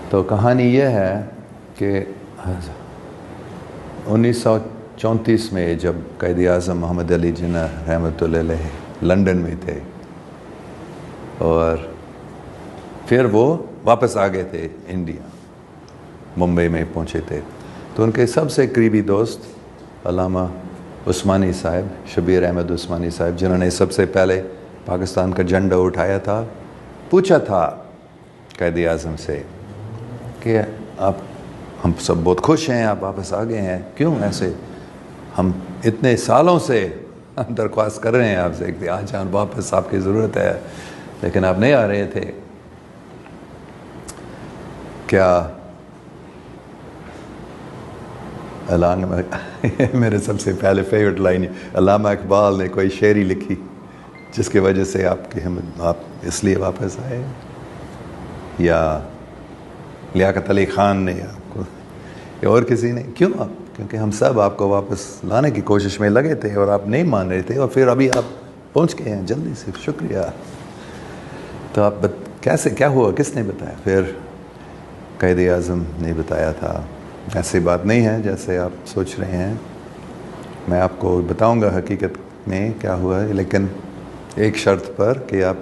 تو کہانی یہ ہے کہ 1934 میں جب قائد اعظم محمد علی جناح رحمۃ اللہ علیہ لنڈن میں تھے اور پھر وہ واپس آ گئے تھے انڈیا، ممبئی میں پہنچے تھے، تو ان کے سب سے قریبی دوست علامہ عثمانی صاحب، شبیر احمد عثمانی صاحب، جنہوں نے سب سے پہلے پاکستان کا جھنڈا اٹھایا تھا، پوچھا تھا قائد اعظم سے کہ ہم سب بہت خوش ہیں آپ واپس آ گئے ہیں، کیوں ایسے؟ ہم اتنے سالوں سے درخواست کر رہے ہیں آپ سے کہ آ جان واپس، آپ کی ضرورت ہے، لیکن آپ نہیں آ رہے تھے۔ کیا علامہ میرے سب سے پہلے فیورٹ لائن، علامہ اقبال نے کوئی شاعری لکھی جس کی وجہ سے آپ اس لیے واپس آئے، یا لیاقت علی خان نے آپ کو، یا اور کسی نے؟ کیوں آپ؟ کیونکہ ہم سب آپ کو واپس لانے کی کوشش میں لگے تھے اور آپ نہیں مان رہے تھے، اور پھر ابھی آپ پہنچ گئے ہیں جلدی سے، شکریہ۔ تو آپ کیسے، کیا ہوا، کس نے بتایا؟ پھر قائد اعظم نے بتایا تھا۔ ایسی بات نہیں ہے جیسے آپ سوچ رہے ہیں، میں آپ کو بتاؤں گا حقیقت میں کیا ہوا ہے، لیکن ایک شرط پر کہ آپ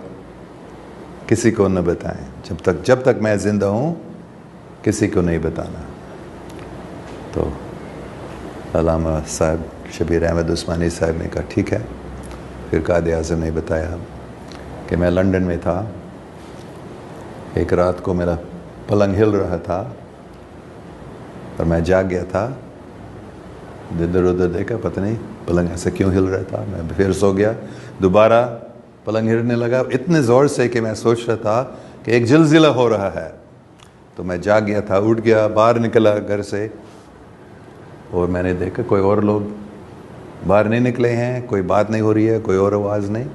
کسی کو نہ بتائیں، جب تک میں زندہ ہوں کسی کو نہیں بتانا۔ تو علامہ صاحب شبیر احمد عثمانی صاحب نے کہا ٹھیک ہے۔ پھر قائد اعظم نے بتایا کہ میں لنڈن میں تھا، ایک رات کو میرا پلنگ ہل رہا تھا اور میں جاگ گیا تھا، ادھر ادھر دیکھا، پتہ نہیں پلنگ ایسے کیوں ہل رہا تھا، میں پھر سو گیا، دوبارہ پلنگ ہلنے لگا اتنے زور سے کہ میں سوچ رہا تھا کہ ایک زلزلہ ہو رہا ہے۔ تو میں جاگ گیا تھا، اٹھ گیا، باہر نکلا گھر سے، اور میں نے دیکھا کوئی اور لوگ باہر نہیں نکلے ہیں، کوئی بات نہیں ہو رہی ہے، کوئی اور آواز نہیں،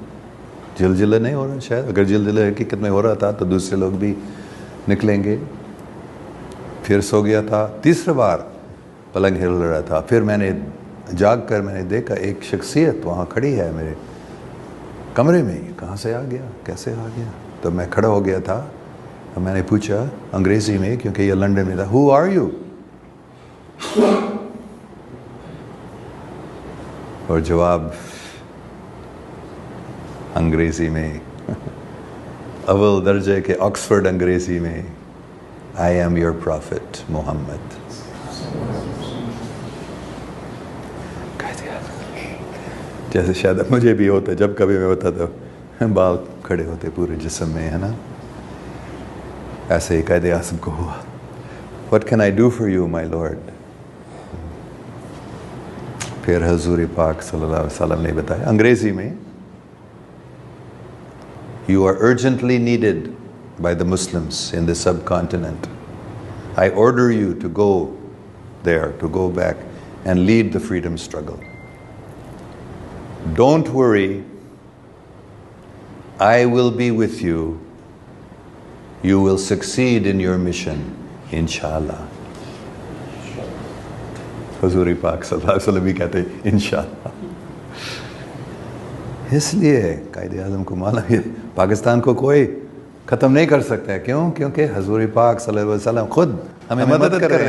زلزلہ نہیں ہو رہا شاید، اگر زلزلہ حقیقت میں ہو رہا تھا تو دوسرے لوگ بھی نکلیں گے۔ پھر سو گیا تھا، تیسری بار پلنگ ہل رہا تھا، پھر میں نے جاگ کر میں نے دیکھا ایک شخصیت وہاں کھڑی ہے میرے کمرے میں، کہاں سے آ گیا، کیسے آ گیا؟ تو میں کھڑا ہو گیا تھا اور میں نے پوچھا انگریزی میں، کیونکہ یہ لنڈن میں تھا، ہو آر یو؟ اور جواب انگریزی میں، اول درجے کے آکسفورڈ انگریزی میں، آئی ایم یور پرافٹ محمد۔ جیسے شاید مجھے بھی ہوتا، جب کبھی میں ہوتا تو بال کھڑے ہوتے پورے جسم میں، ہے نا؟ ایسے ہی قائد اعظم کو ہوا۔ What can I do for you, my Lord؟ پھر حضور پاک صلی اللہ علیہ وسلم نے بتایا انگریزی میں، You are urgently needed by the Muslims in the subcontinent. I order you to go there, to go back and lead the freedom struggle. Don't worry, I will be with you. You will succeed in your mission, inshallah. حضور پاک صلی اللہ علیہ وسلم بھی کہتے ہیں انشاءاللہ۔ اس لیے قائد اعظم کو معلوم ہے پاکستان کو کوئی ختم نہیں کر سکتا ہے، کیوں؟ کیونکہ حضور پاک صلی اللہ علیہ وسلم خود ہمیں مدد کر رہے ہیں۔